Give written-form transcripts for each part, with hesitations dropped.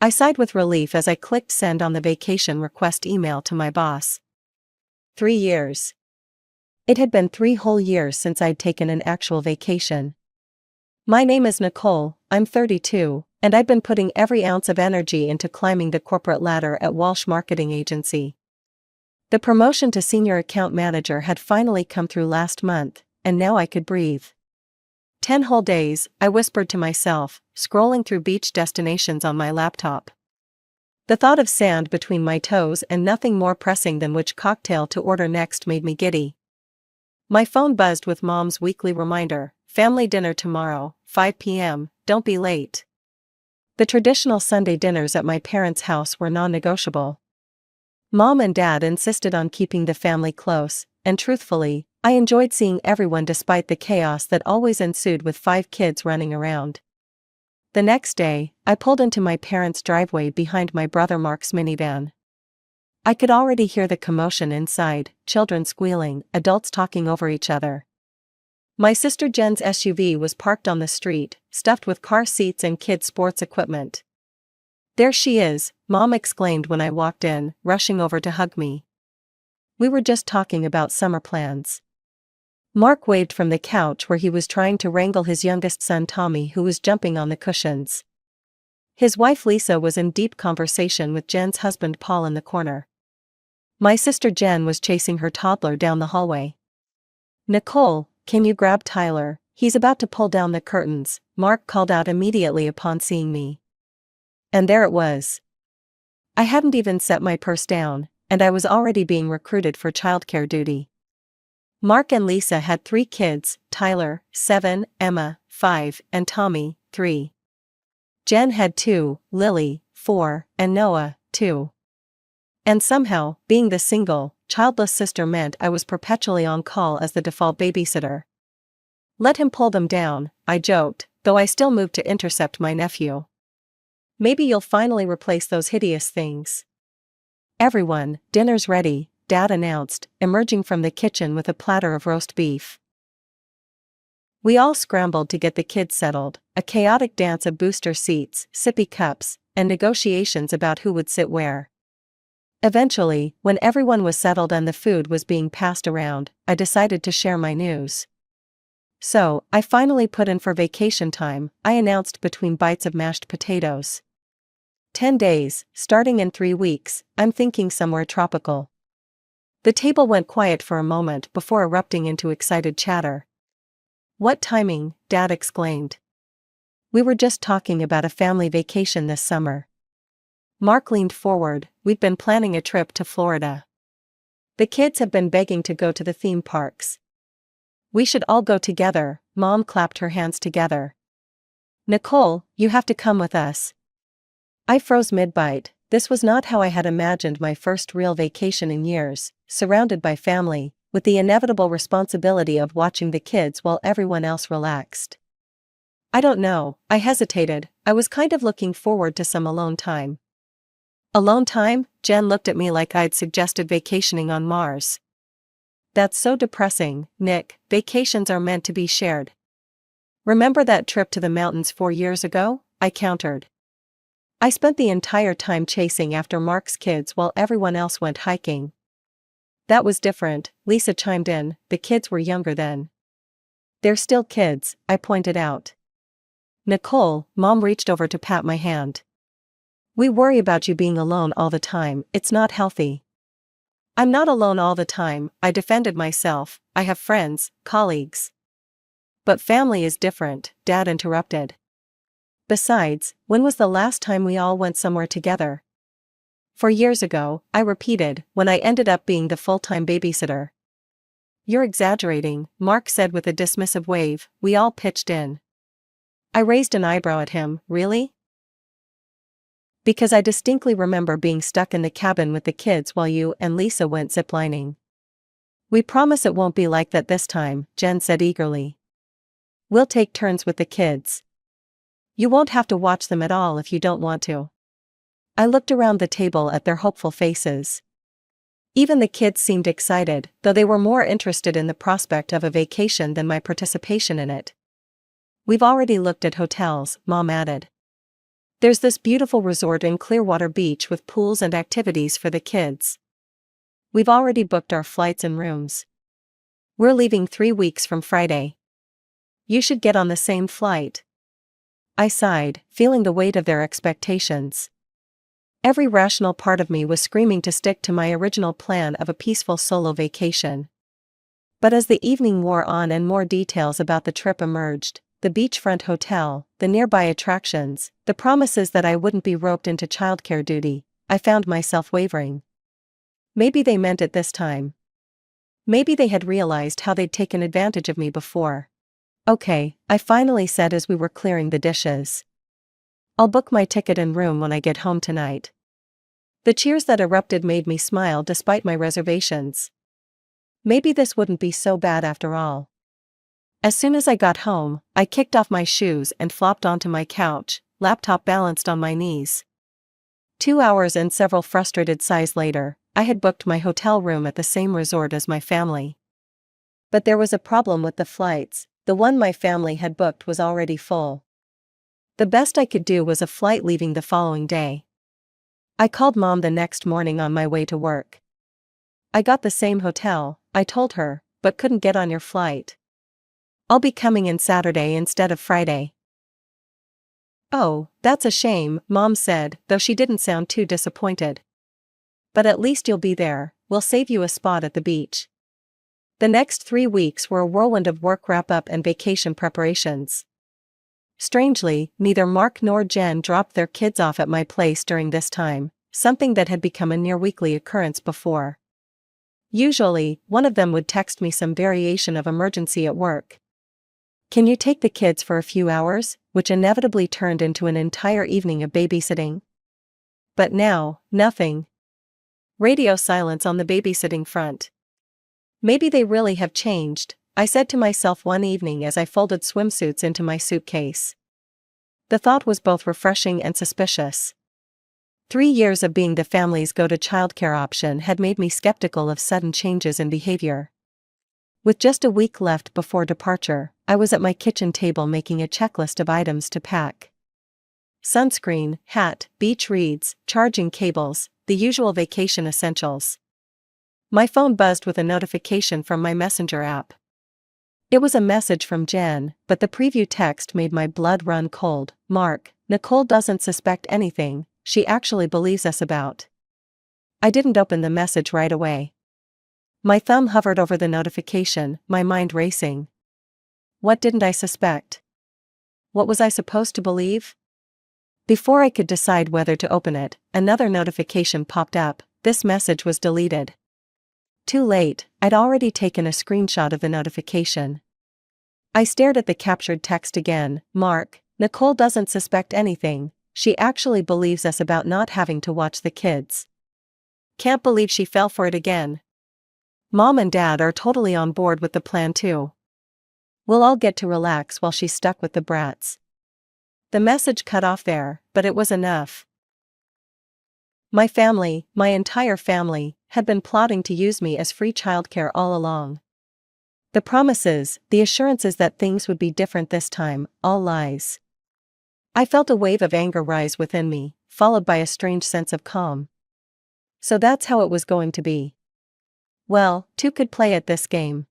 I sighed with relief as I clicked send on the vacation request email to my boss. 3 years. It had been 3 whole years since I'd taken an actual vacation. My name is Nicole, I'm 32, and I'd been putting every ounce of energy into climbing the corporate ladder at Walsh Marketing Agency. The promotion to senior account manager had finally come through last month, and now I could breathe. 10 whole days, I whispered to myself, scrolling through beach destinations on my laptop. The thought of sand between my toes and nothing more pressing than which cocktail to order next made me giddy. My phone buzzed with Mom's weekly reminder, family dinner tomorrow, 5 p.m., don't be late. The traditional Sunday dinners at my parents' house were non-negotiable. Mom and Dad insisted on keeping the family close, and truthfully, I enjoyed seeing everyone despite the chaos that always ensued with 5 kids running around. The next day, I pulled into my parents' driveway behind my brother Mark's minivan. I could already hear the commotion inside, children squealing, adults talking over each other. My sister Jen's SUV was parked on the street, stuffed with car seats and kids' sports equipment. There she is, Mom exclaimed when I walked in, rushing over to hug me. We were just talking about summer plans. Mark waved from the couch where he was trying to wrangle his youngest son Tommy, who was jumping on the cushions. His wife Lisa was in deep conversation with Jen's husband Paul in the corner. My sister Jen was chasing her toddler down the hallway. Nicole, can you grab Tyler? He's about to pull down the curtains, Mark called out immediately upon seeing me. And there it was. I hadn't even set my purse down, and I was already being recruited for childcare duty. Mark and Lisa had 3 kids, Tyler, 7, Emma, 5, and Tommy, 3. Jen had 2, Lily, 4, and Noah, 2. And somehow, being the single, childless sister meant I was perpetually on call as the default babysitter. Let him pull them down, I joked, though I still moved to intercept my nephew. Maybe you'll finally replace those hideous things. Everyone, dinner's ready, Dad announced, emerging from the kitchen with a platter of roast beef. We all scrambled to get the kids settled, a chaotic dance of booster seats, sippy cups, and negotiations about who would sit where. Eventually, when everyone was settled and the food was being passed around, I decided to share my news. So, I finally put in for vacation time, I announced between bites of mashed potatoes. 10 days, starting in 3 weeks, I'm thinking somewhere tropical. The table went quiet for a moment before erupting into excited chatter. What timing, Dad exclaimed. We were just talking about a family vacation this summer. Mark leaned forward, we'd been planning a trip to Florida. The kids have been begging to go to the theme parks. We should all go together, Mom clapped her hands together. Nicole, you have to come with us. I froze mid-bite. This was not how I had imagined my first real vacation in years, surrounded by family, with the inevitable responsibility of watching the kids while everyone else relaxed. I don't know, I hesitated, I was kind of looking forward to some alone time. Alone time? Jen looked at me like I'd suggested vacationing on Mars. That's so depressing, Nick, vacations are meant to be shared. Remember that trip to the mountains 4 years ago? I countered. I spent the entire time chasing after Mark's kids while everyone else went hiking. That was different, Lisa chimed in, the kids were younger then. They're still kids, I pointed out. Nicole, Mom reached over to pat my hand. We worry about you being alone all the time, it's not healthy. I'm not alone all the time, I defended myself, I have friends, colleagues. But family is different, Dad interrupted. Besides, when was the last time we all went somewhere together? 4 years ago, I repeated, when I ended up being the full-time babysitter. You're exaggerating, Mark said with a dismissive wave, we all pitched in. I raised an eyebrow at him, really? Because I distinctly remember being stuck in the cabin with the kids while you and Lisa went ziplining. We promise it won't be like that this time, Jen said eagerly. We'll take turns with the kids. You won't have to watch them at all if you don't want to. I looked around the table at their hopeful faces. Even the kids seemed excited, though they were more interested in the prospect of a vacation than my participation in it. We've already looked at hotels, Mom added. There's this beautiful resort in Clearwater Beach with pools and activities for the kids. We've already booked our flights and rooms. We're leaving 3 weeks from Friday. You should get on the same flight." I sighed, feeling the weight of their expectations. Every rational part of me was screaming to stick to my original plan of a peaceful solo vacation. But as the evening wore on and more details about the trip emerged, the beachfront hotel, the nearby attractions, the promises that I wouldn't be roped into childcare duty, I found myself wavering. Maybe they meant it this time. Maybe they had realized how they'd taken advantage of me before. "Okay," I finally said as we were clearing the dishes. "I'll book my ticket and room when I get home tonight." The cheers that erupted made me smile despite my reservations. Maybe this wouldn't be so bad after all. As soon as I got home, I kicked off my shoes and flopped onto my couch, laptop balanced on my knees. 2 hours and several frustrated sighs later, I had booked my hotel room at the same resort as my family. But there was a problem with the flights. The one my family had booked was already full. The best I could do was a flight leaving the following day. I called Mom the next morning on my way to work. "I got the same hotel," I told her, "but couldn't get on your flight. I'll be coming in Saturday instead of Friday." "Oh, that's a shame," Mom said, though she didn't sound too disappointed. "But at least you'll be there, we'll save you a spot at the beach." The next 3 weeks were a whirlwind of work wrap-up and vacation preparations. Strangely, neither Mark nor Jen dropped their kids off at my place during this time, something that had become a near-weekly occurrence before. Usually, one of them would text me some variation of emergency at work. "Can you take the kids for a few hours?" which inevitably turned into an entire evening of babysitting. But now, nothing. Radio silence on the babysitting front. Maybe they really have changed, I said to myself one evening as I folded swimsuits into my suitcase. The thought was both refreshing and suspicious. 3 years of being the family's go-to childcare option had made me skeptical of sudden changes in behavior. With just a week left before departure, I was at my kitchen table making a checklist of items to pack. Sunscreen, hat, beach reeds, charging cables, the usual vacation essentials. My phone buzzed with a notification from my Messenger app. It was a message from Jen, but the preview text made my blood run cold. "Mark, Nicole doesn't suspect anything, she actually believes us about." I didn't open the message right away. My thumb hovered over the notification, my mind racing. What didn't I suspect? What was I supposed to believe? Before I could decide whether to open it, another notification popped up. This message was deleted. Too late, I'd already taken a screenshot of the notification. I stared at the captured text again. "Mark, Nicole doesn't suspect anything, she actually believes us about not having to watch the kids. Can't believe she fell for it again. Mom and Dad are totally on board with the plan too. We'll all get to relax while she's stuck with the brats." The message cut off there, but it was enough. My family, my entire family, had been plotting to use me as free childcare all along. The promises, the assurances that things would be different this time, all lies. I felt a wave of anger rise within me, followed by a strange sense of calm. So that's how it was going to be. Well, two could play at this game.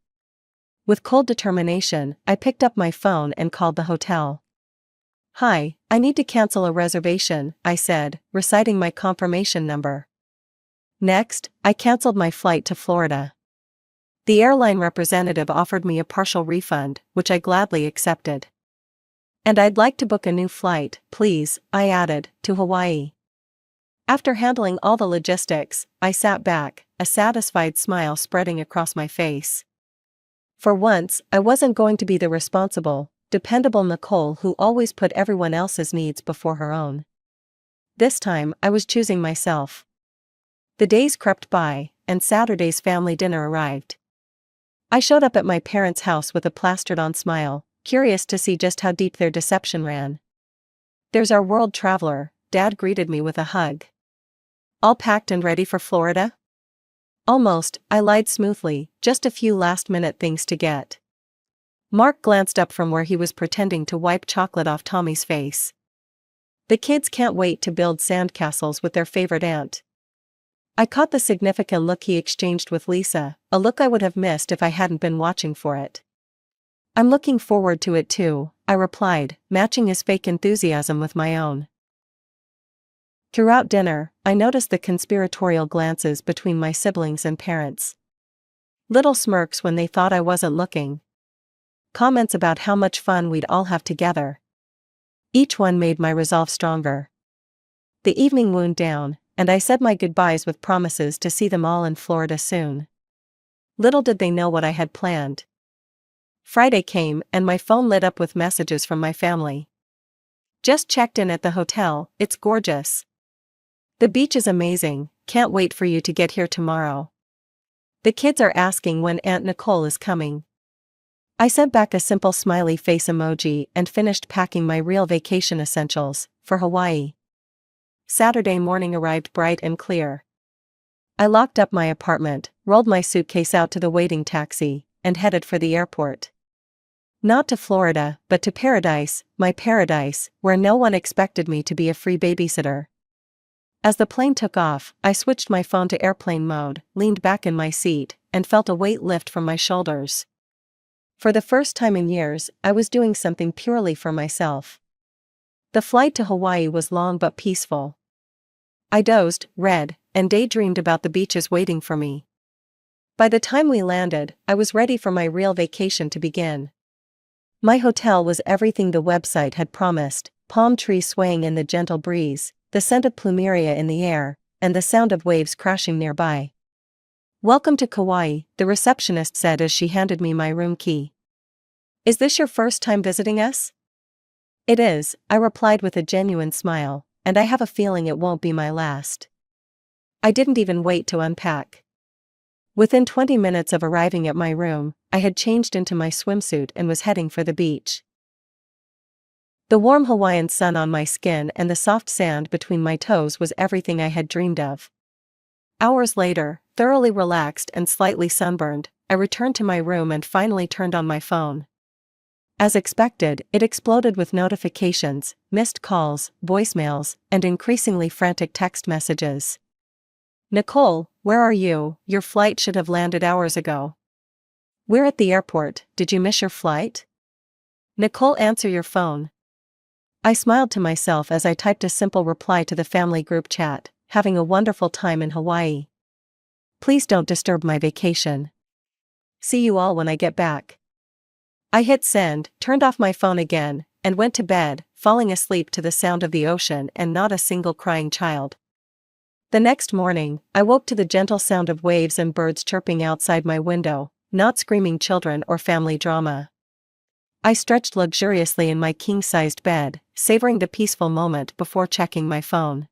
With cold determination, I picked up my phone and called the hotel. "Hi, I need to cancel a reservation," I said, reciting my confirmation number. Next, I canceled my flight to Florida. The airline representative offered me a partial refund, which I gladly accepted. "And I'd like to book a new flight, please," I added, "to Hawaii." After handling all the logistics, I sat back, a satisfied smile spreading across my face. For once, I wasn't going to be the responsible, dependable Nicole who always put everyone else's needs before her own. This time, I was choosing myself. The days crept by, and Saturday's family dinner arrived. I showed up at my parents' house with a plastered-on smile, curious to see just how deep their deception ran. "There's our world traveler," Dad greeted me with a hug. "All packed and ready for Florida?" "Almost," I lied smoothly, "just a few last-minute things to get." Mark glanced up from where he was pretending to wipe chocolate off Tommy's face. The kids can't wait to build sandcastles with their favorite aunt. I caught the significant look he exchanged with Lisa, a look I would have missed if I hadn't been watching for it. I'm looking forward to it too, I replied, matching his fake enthusiasm with my own. Throughout dinner, I noticed the conspiratorial glances between my siblings and parents. Little smirks when they thought I wasn't looking. Comments about how much fun we'd all have together. Each one made my resolve stronger. The evening wound down, and I said my goodbyes with promises to see them all in Florida soon. Little did they know what I had planned. Friday came and my phone lit up with messages from my family. Just checked in at the hotel, it's gorgeous. The beach is amazing, can't wait for you to get here tomorrow. The kids are asking when Aunt Nicole is coming. I sent back a simple smiley face emoji and finished packing my real vacation essentials for Hawaii. Saturday morning arrived bright and clear. I locked up my apartment, rolled my suitcase out to the waiting taxi, and headed for the airport. Not to Florida, but to paradise, my paradise, where no one expected me to be a free babysitter. As the plane took off, I switched my phone to airplane mode, leaned back in my seat, and felt a weight lift from my shoulders. For the first time in years, I was doing something purely for myself. The flight to Hawaii was long but peaceful. I dozed, read, and daydreamed about the beaches waiting for me. By the time we landed, I was ready for my real vacation to begin. My hotel was everything the website had promised: palm trees swaying in the gentle breeze, the scent of plumeria in the air, and the sound of waves crashing nearby. "Welcome to Kauai," the receptionist said as she handed me my room key. "Is this your first time visiting us?" "It is," I replied with a genuine smile, "and I have a feeling it won't be my last." I didn't even wait to unpack. Within 20 minutes of arriving at my room, I had changed into my swimsuit and was heading for the beach. The warm Hawaiian sun on my skin and the soft sand between my toes was everything I had dreamed of. Hours later, thoroughly relaxed and slightly sunburned, I returned to my room and finally turned on my phone. As expected, it exploded with notifications, missed calls, voicemails, and increasingly frantic text messages. "Nicole, where are you? Your flight should have landed hours ago." "We're at the airport, did you miss your flight?" "Nicole, answer your phone." I smiled to myself as I typed a simple reply to the family group chat: "Having a wonderful time in Hawaii. Please don't disturb my vacation. See you all when I get back." I hit send, turned off my phone again, and went to bed, falling asleep to the sound of the ocean and not a single crying child. The next morning, I woke to the gentle sound of waves and birds chirping outside my window, not screaming children or family drama. I stretched luxuriously in my king-sized bed, savoring the peaceful moment before checking my phone.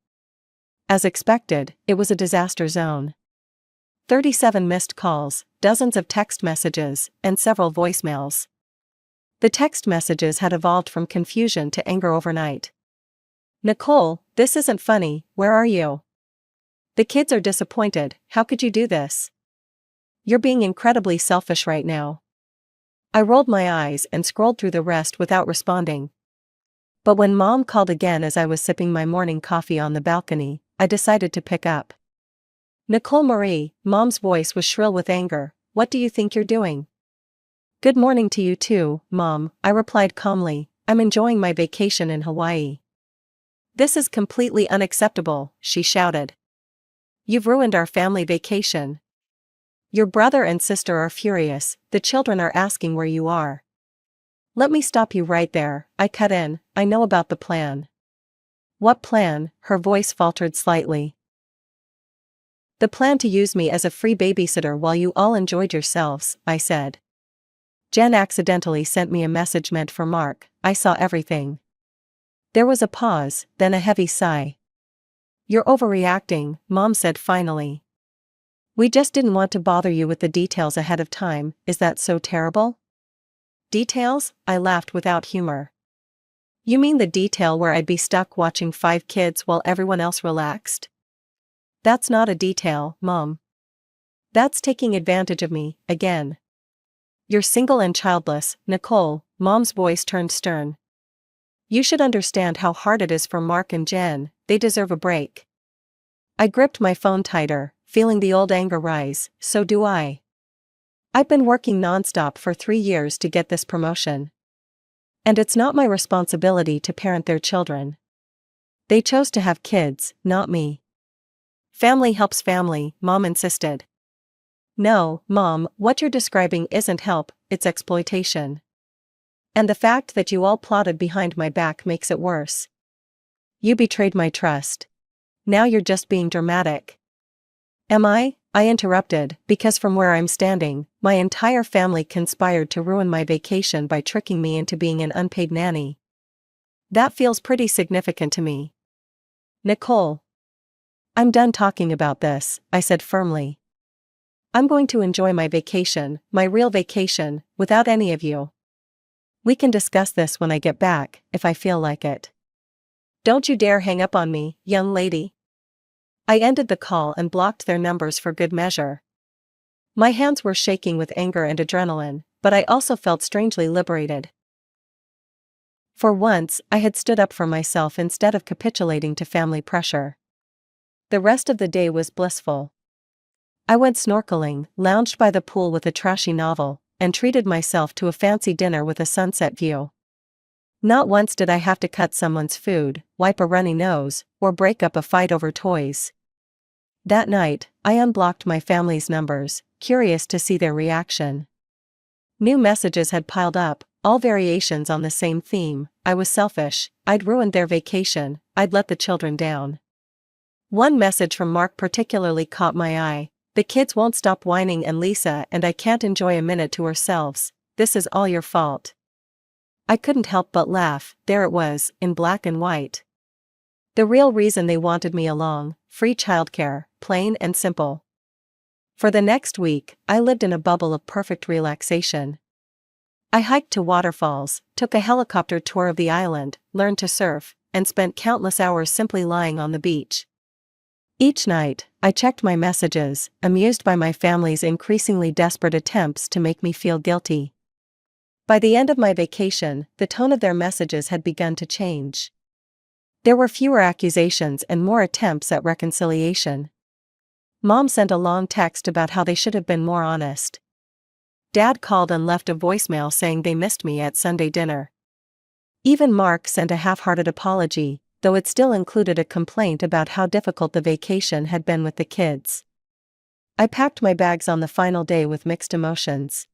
As expected, it was a disaster zone. 37 missed calls, dozens of text messages, and several voicemails. The text messages had evolved from confusion to anger overnight. "Nicole, this isn't funny, where are you? The kids are disappointed, how could you do this? You're being incredibly selfish right now." I rolled my eyes and scrolled through the rest without responding. But when Mom called again as I was sipping my morning coffee on the balcony, I decided to pick up. "Nicole Marie," Mom's voice was shrill with anger, "what do you think you're doing?" "Good morning to you too, Mom," I replied calmly, "I'm enjoying my vacation in Hawaii." "This is completely unacceptable," she shouted. "You've ruined our family vacation. Your brother and sister are furious, the children are asking where you are." "Let me stop you right there," I cut in, "I know about the plan." "What plan?" Her voice faltered slightly. "The plan to use me as a free babysitter while you all enjoyed yourselves," I said. "Jen accidentally sent me a message meant for Mark, I saw everything." There was a pause, then a heavy sigh. "You're overreacting," Mom said finally. "We just didn't want to bother you with the details ahead of time, is that so terrible?" "Details?" I laughed without humor. "You mean the detail where I'd be stuck watching 5 kids while everyone else relaxed? That's not a detail, Mom. That's taking advantage of me, again. You're single and childless, Nicole," Mom's voice turned stern. You should understand how hard it is for Mark and Jen, they deserve a break. I gripped my phone tighter, feeling the old anger rise. So do I. I've been working nonstop for 3 years to get this promotion. And it's not my responsibility to parent their children. They chose to have kids, not me. Family helps family, Mom insisted. No, Mom, what you're describing isn't help, it's exploitation. And the fact that you all plotted behind my back makes it worse. You betrayed my trust. Now you're just being dramatic. Am I? I interrupted, because from where I'm standing, my entire family conspired to ruin my vacation by tricking me into being an unpaid nanny. That feels pretty significant to me. Nicole. I'm done talking about this, I said firmly. I'm going to enjoy my vacation, my real vacation, without any of you. We can discuss this when I get back, if I feel like it. Don't you dare hang up on me, young lady. I ended the call and blocked their numbers for good measure. My hands were shaking with anger and adrenaline, but I also felt strangely liberated. For once, I had stood up for myself instead of capitulating to family pressure. The rest of the day was blissful. I went snorkeling, lounged by the pool with a trashy novel, and treated myself to a fancy dinner with a sunset view. Not once did I have to cut someone's food, wipe a runny nose, or break up a fight over toys. That night, I unblocked my family's numbers, curious to see their reaction. New messages had piled up, all variations on the same theme. I was selfish, I'd ruined their vacation, I'd let the children down. One message from Mark particularly caught my eye. The kids won't stop whining and Lisa and I can't enjoy a minute to ourselves. This is all your fault. I couldn't help but laugh. There it was, in black and white. The real reason they wanted me along: free childcare, plain and simple. For the next week, I lived in a bubble of perfect relaxation. I hiked to waterfalls, took a helicopter tour of the island, learned to surf, and spent countless hours simply lying on the beach. Each night, I checked my messages, amused by my family's increasingly desperate attempts to make me feel guilty. By the end of my vacation, the tone of their messages had begun to change. There were fewer accusations and more attempts at reconciliation. Mom sent a long text about how they should have been more honest. Dad called and left a voicemail saying they missed me at Sunday dinner. Even Mark sent a half-hearted apology, though it still included a complaint about how difficult the vacation had been with the kids. I packed my bags on the final day with mixed emotions.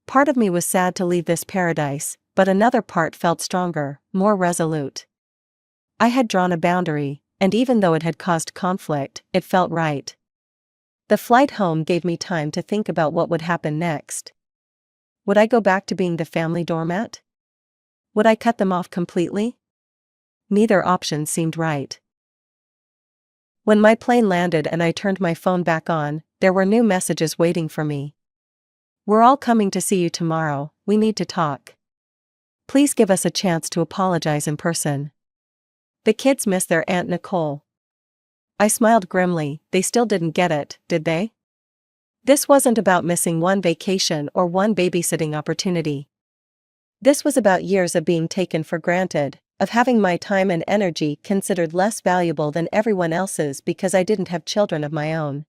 Part of me was sad to leave this paradise, but another part felt stronger, more resolute. I had drawn a boundary, and even though it had caused conflict, it felt right. The flight home gave me time to think about what would happen next. Would I go back to being the family doormat? Would I cut them off completely? Neither option seemed right. When my plane landed and I turned my phone back on, there were new messages waiting for me. We're all coming to see you tomorrow, we need to talk. Please give us a chance to apologize in person. The kids miss their Aunt Nicole. I smiled grimly. They still didn't get it, did they? This wasn't about missing one vacation or one babysitting opportunity. This was about years of being taken for granted, of having my time and energy considered less valuable than everyone else's because I didn't have children of my own.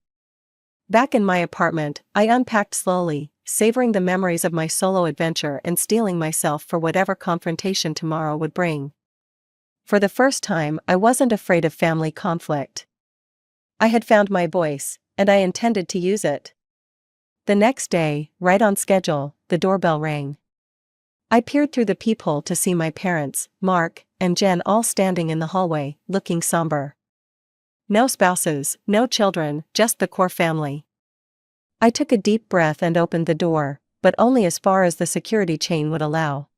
Back in my apartment, I unpacked slowly, savoring the memories of my solo adventure and steeling myself for whatever confrontation tomorrow would bring. For the first time, I wasn't afraid of family conflict. I had found my voice, and I intended to use it. The next day, right on schedule, the doorbell rang. I peered through the peephole to see my parents, Mark, and Jen all standing in the hallway, looking somber. No spouses, no children, just the core family. I took a deep breath and opened the door, but only as far as the security chain would allow.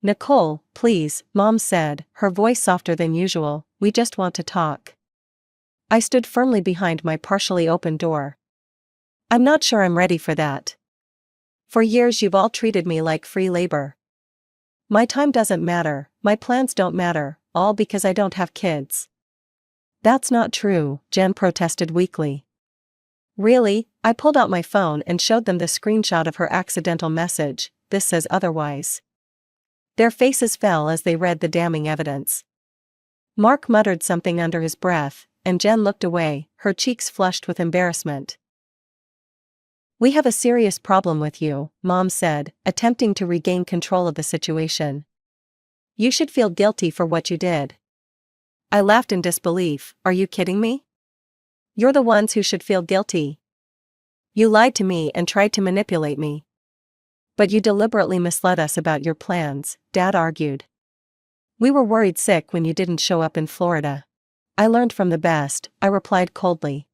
Nicole, please, Mom said, her voice softer than usual, we just want to talk. I stood firmly behind my partially open door. I'm not sure I'm ready for that. For years you've all treated me like free labor. My time doesn't matter, my plans don't matter, all because I don't have kids. That's not true, Jen protested weakly. Really? I pulled out my phone and showed them the screenshot of her accidental message. This says otherwise. Their faces fell as they read the damning evidence. Mark muttered something under his breath, and Jen looked away, her cheeks flushed with embarrassment. "We have a serious problem with you," Mom said, attempting to regain control of the situation. "You should feel guilty for what you did." I laughed in disbelief. "Are you kidding me? You're the ones who should feel guilty. You lied to me and tried to manipulate me. But you deliberately misled us about your plans," Dad argued. "We were worried sick when you didn't show up in Florida." "I learned from the best," I replied coldly.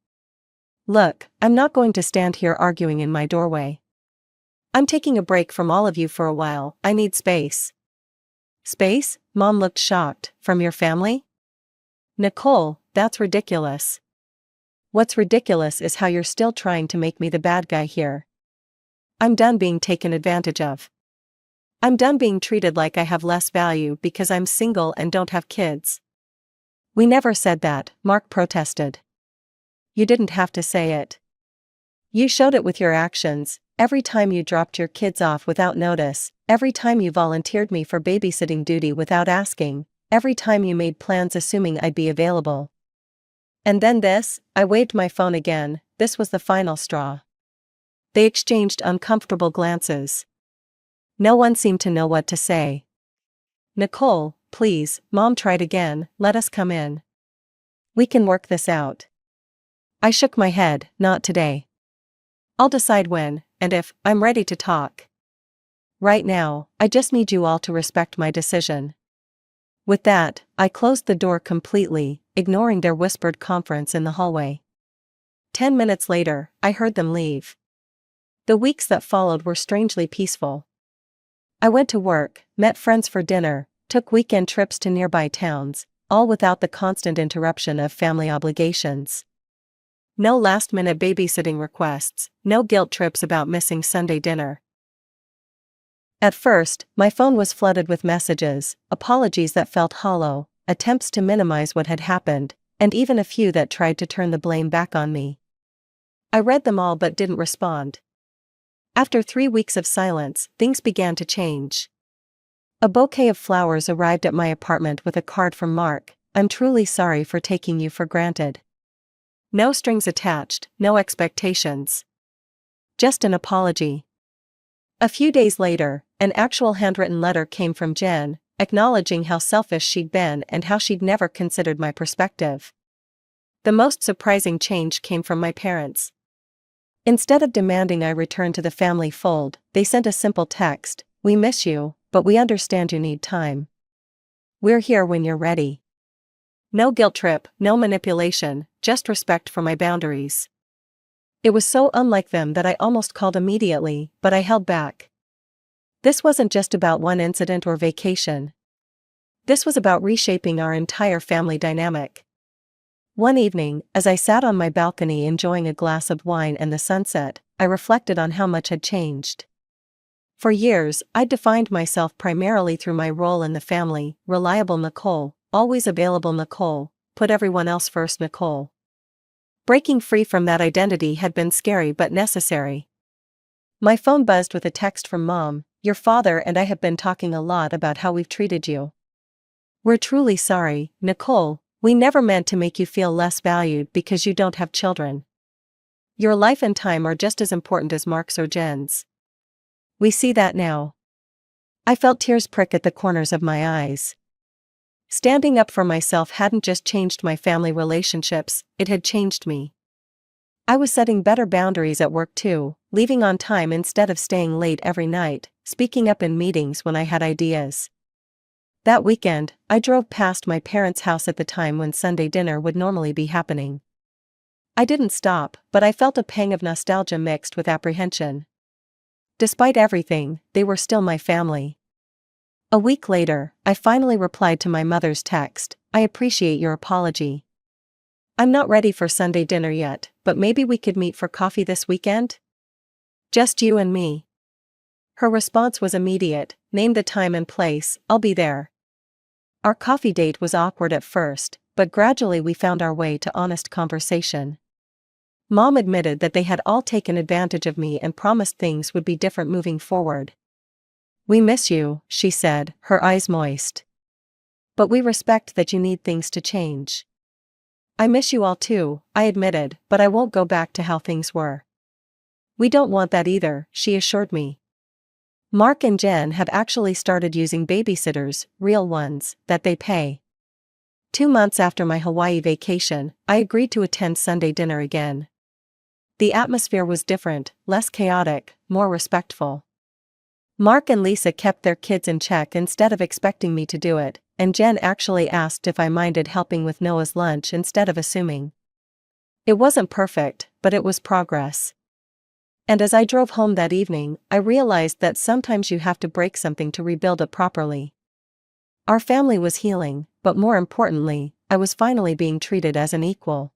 "Look, I'm not going to stand here arguing in my doorway. I'm taking a break from all of you for a while. I need space." "Space?" Mom looked shocked. "From your family?" "Nicole, that's ridiculous." "What's ridiculous is how you're still trying to make me the bad guy here. I'm done being taken advantage of. I'm done being treated like I have less value because I'm single and don't have kids." "We never said that," Mark protested. "You didn't have to say it. You showed it with your actions, every time you dropped your kids off without notice, every time you volunteered me for babysitting duty without asking, every time you made plans assuming I'd be available. And then this," I waved my phone again, "this was the final straw." They exchanged uncomfortable glances. No one seemed to know what to say. "Nicole, please," Mom tried again, "let us come in. We can work this out." I shook my head. "Not today. I'll decide when, and if, I'm ready to talk. Right now, I just need you all to respect my decision." With that, I closed the door completely, ignoring their whispered conference in the hallway. 10 minutes later, I heard them leave. The weeks that followed were strangely peaceful. I went to work, met friends for dinner, took weekend trips to nearby towns, all without the constant interruption of family obligations. No last-minute babysitting requests, no guilt trips about missing Sunday dinner. At first, my phone was flooded with messages, apologies that felt hollow, attempts to minimize what had happened, and even a few that tried to turn the blame back on me. I read them all but didn't respond. After 3 weeks of silence, things began to change. A bouquet of flowers arrived at my apartment with a card from Mark. "I'm truly sorry for taking you for granted. No strings attached, no expectations. Just an apology." A few days later, an actual handwritten letter came from Jen, acknowledging how selfish she'd been and how she'd never considered my perspective. The most surprising change came from my parents. Instead of demanding I return to the family fold, they sent a simple text: "We miss you, but we understand you need time. We're here when you're ready." No guilt trip, no manipulation, just respect for my boundaries. It was so unlike them that I almost called immediately, but I held back. This wasn't just about one incident or vacation. This was about reshaping our entire family dynamic. One evening, as I sat on my balcony enjoying a glass of wine and the sunset, I reflected on how much had changed. For years, I'd defined myself primarily through my role in the family: reliable Nicole, always available Nicole, put everyone else first Nicole. Breaking free from that identity had been scary but necessary. My phone buzzed with a text from Mom: "Your father and I have been talking a lot about how we've treated you. We're truly sorry, Nicole. We never meant to make you feel less valued because you don't have children. Your life and time are just as important as Mark's or Jen's. We see that now." I felt tears prick at the corners of my eyes. Standing up for myself hadn't just changed my family relationships, it had changed me. I was setting better boundaries at work too, leaving on time instead of staying late every night, speaking up in meetings when I had ideas. That weekend, I drove past my parents' house at the time when Sunday dinner would normally be happening. I didn't stop, but I felt a pang of nostalgia mixed with apprehension. Despite everything, they were still my family. A week later, I finally replied to my mother's text: "I appreciate your apology. I'm not ready for Sunday dinner yet, but maybe we could meet for coffee this weekend? Just you and me." Her response was immediate: "Name the time and place, I'll be there." Our coffee date was awkward at first, but gradually we found our way to honest conversation. Mom admitted that they had all taken advantage of me and promised things would be different moving forward. "We miss you," she said, her eyes moist. "But we respect that you need things to change." "I miss you all too," I admitted, "but I won't go back to how things were." "We don't want that either," she assured me. Mark and Jen have actually started using babysitters, real ones, that they pay. 2 months after my Hawaii vacation, I agreed to attend Sunday dinner again. The atmosphere was different, less chaotic, more respectful. Mark and Lisa kept their kids in check instead of expecting me to do it, and Jen actually asked if I minded helping with Noah's lunch instead of assuming. It wasn't perfect, but it was progress. And as I drove home that evening, I realized that sometimes you have to break something to rebuild it properly. Our family was healing, but more importantly, I was finally being treated as an equal.